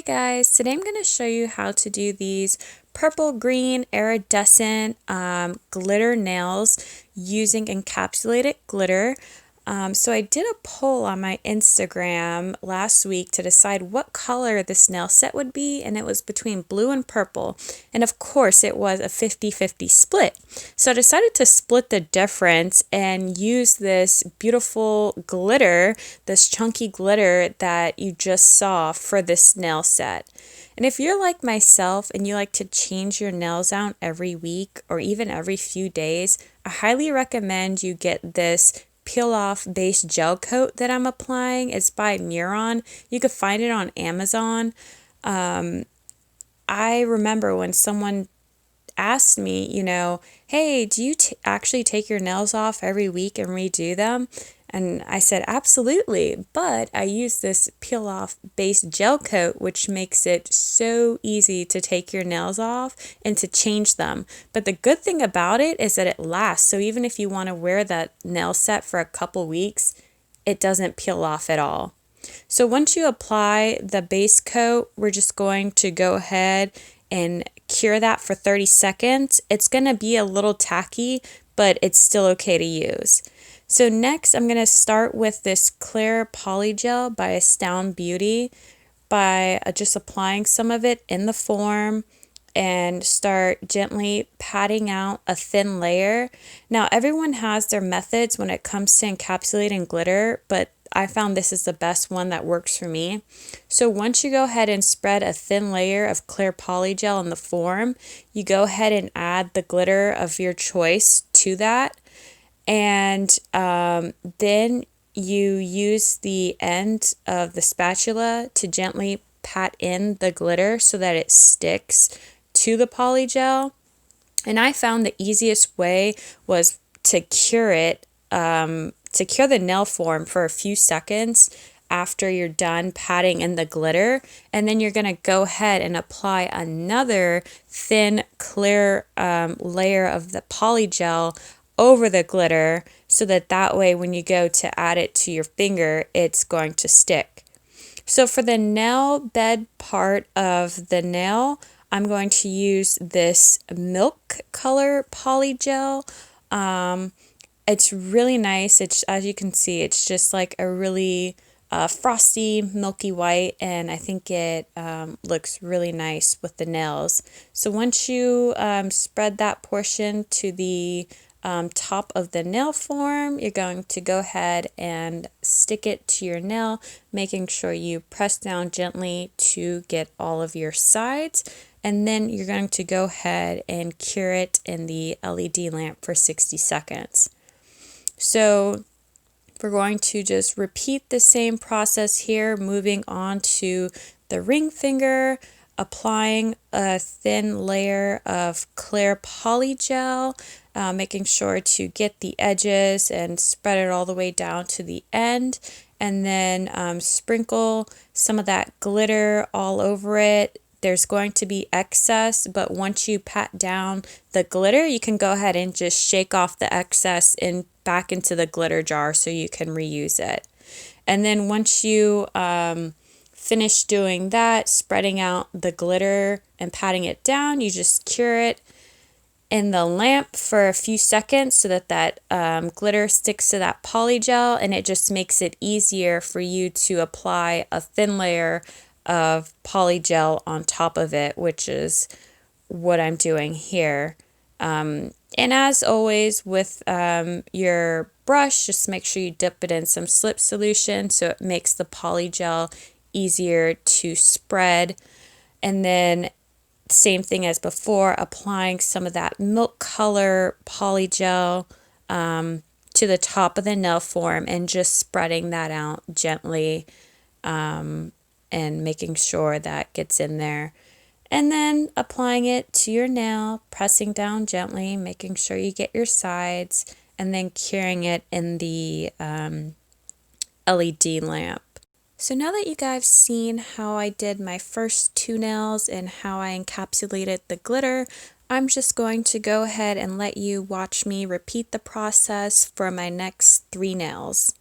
Hey guys, today I'm going to show you how to do these purple green iridescent glitter nails using encapsulated glitter. So I did a poll on my Instagram last week to decide what color this nail set would be, and it was between blue and purple. And of course it was a 50-50 split. So I decided to split the difference and use this beautiful glitter, this chunky glitter that you just saw for this nail set. And if you're like myself and you like to change your nails out every week or even every few days, I highly recommend you get this peel off base gel coat that I'm applying. It's by MERMAID. You could find it on Amazon. I remember when someone asked me, hey, do you actually take your nails off every week and redo them? And I said, absolutely, but I use this peel off base gel coat, which makes it so easy to take your nails off and to change them. But the good thing about it is that it lasts. So even if you want to wear that nail set for a couple weeks, it doesn't peel off at all. So once you apply the base coat, we're just going to go ahead and cure that for 30 seconds. It's going to be a little tacky, but it's still okay to use. So next I'm going to start with this clear polygel by Astound Beauty by just applying some of it in the form and start gently patting out a thin layer. Now everyone has their methods when it comes to encapsulating glitter, but I found this is the best one that works for me. So once you go ahead and spread a thin layer of clear polygel in the form, you go ahead and add the glitter of your choice to that. And then you use the end of the spatula to gently pat in the glitter so that it sticks to the polygel. And I found the easiest way was to cure it, to cure the nail form for a few seconds after you're done patting in the glitter. And then you're going to go ahead and apply another thin, clear layer of the polygel over the glitter so that way when you go to add it to your finger, it's going to stick. So for the nail bed part of the nail, I'm going to use this milk color polygel. It's really nice. It's, as you can see, it's just like a really frosty milky white, and I think it looks really nice with the nails. So once you spread that portion to the top of the nail form, you're going to go ahead and stick it to your nail, making sure you press down gently to get all of your sides, and then you're going to go ahead and cure it in the LED lamp for 60 seconds. So we're going to just repeat the same process here, moving on to the ring finger, applying a thin layer of clear polygel, making sure to get the edges and spread it all the way down to the end, and then sprinkle some of that glitter all over it. There's going to be excess, but once you pat down the glitter, you can go ahead and just shake off the excess back into the glitter jar so you can reuse it. And then once you finish doing that, spreading out the glitter and patting it down, you just cure it in the lamp for a few seconds so that glitter sticks to that polygel, and it just makes it easier for you to apply a thin layer of polygel on top of it, which is what I'm doing here. And as always with your brush, just make sure you dip it in some slip solution so it makes the polygel easier to spread. And then same thing as before, applying some of that milk color polygel to the top of the nail form and just spreading that out gently and making sure that gets in there. And then applying it to your nail, pressing down gently, making sure you get your sides, and then curing it in the LED lamp. So now that you guys seen how I did my first two nails and how I encapsulated the glitter, I'm just going to go ahead and let you watch me repeat the process for my next 3 nails.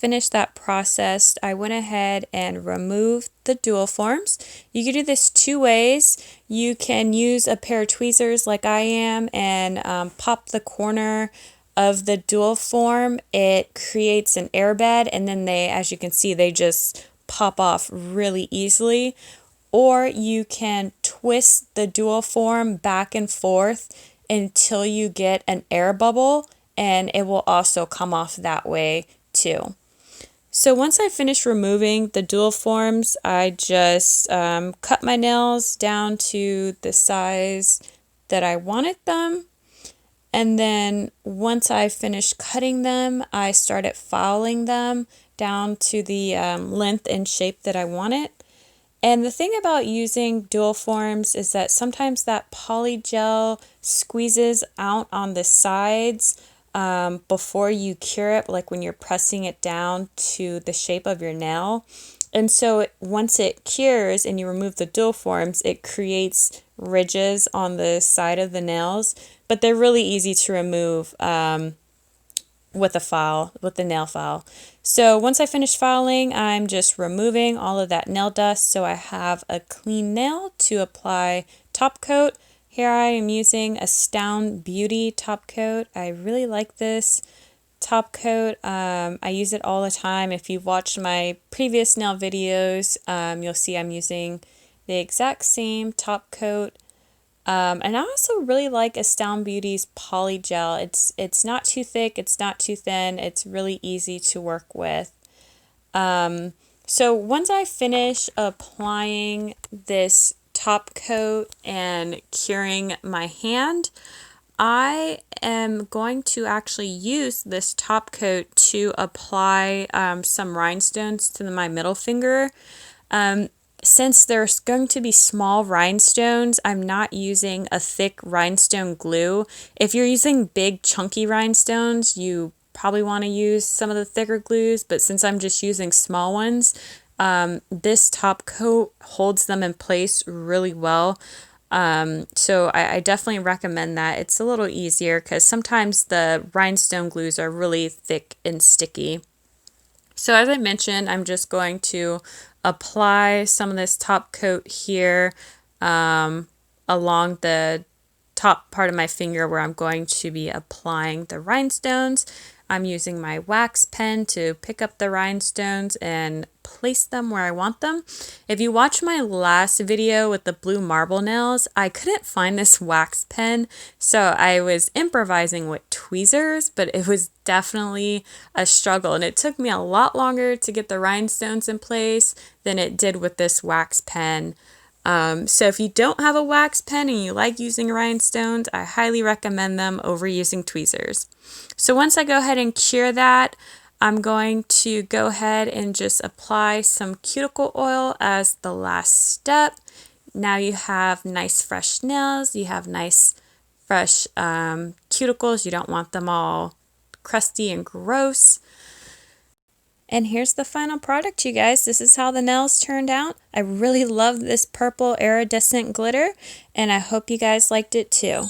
finished that process, I went ahead and removed the dual forms. You can do this two ways. You can use a pair of tweezers like I am and pop the corner of the dual form. It creates an airbed, and then they, as you can see, they just pop off really easily. Or you can twist the dual form back and forth until you get an air bubble, and it will also come off that way too. So once I finished removing the dual forms, I just cut my nails down to the size that I wanted them. And then once I finished cutting them, I started filing them down to the length and shape that I wanted. And the thing about using dual forms is that sometimes that polygel squeezes out on the sides before you cure it, like when you're pressing it down to the shape of your nail. And so once it cures and you remove the dual forms, it creates ridges on the side of the nails, but they're really easy to remove with the nail file. So once I finish filing, I'm just removing all of that nail dust so I have a clean nail to apply top coat. Here I am using Astound Beauty top coat. I really like this top coat. I use it all the time. If you've watched my previous nail videos, you'll see I'm using the exact same top coat. And I also really like Astound Beauty's Polygel. It's not too thick, it's not too thin, it's really easy to work with. So once I finish applying this top coat and curing my hand, I am going to actually use this top coat to apply some rhinestones to my middle finger. Since there's going to be small rhinestones, I'm not using a thick rhinestone glue. If you're using big chunky rhinestones, you probably want to use some of the thicker glues, but since I'm just using small ones, this top coat holds them in place really well. So I definitely recommend that. It's a little easier because sometimes the rhinestone glues are really thick and sticky. So as I mentioned, I'm just going to apply some of this top coat here along the top part of my finger where I'm going to be applying the rhinestones. I'm using my wax pen to pick up the rhinestones and place them where I want them. If you watch my last video with the blue marble nails, I couldn't find this wax pen, so I was improvising with tweezers, but it was definitely a struggle, and it took me a lot longer to get the rhinestones in place than it did with this wax pen. So if you don't have a wax pen and you like using rhinestones, I highly recommend them over using tweezers. So once I go ahead and cure that, I'm going to go ahead and just apply some cuticle oil as the last step. Now you have nice fresh nails, you have nice fresh cuticles, you don't want them all crusty and gross. And here's the final product, you guys. This is how the nails turned out. I really love this purple iridescent glitter, and I hope you guys liked it too.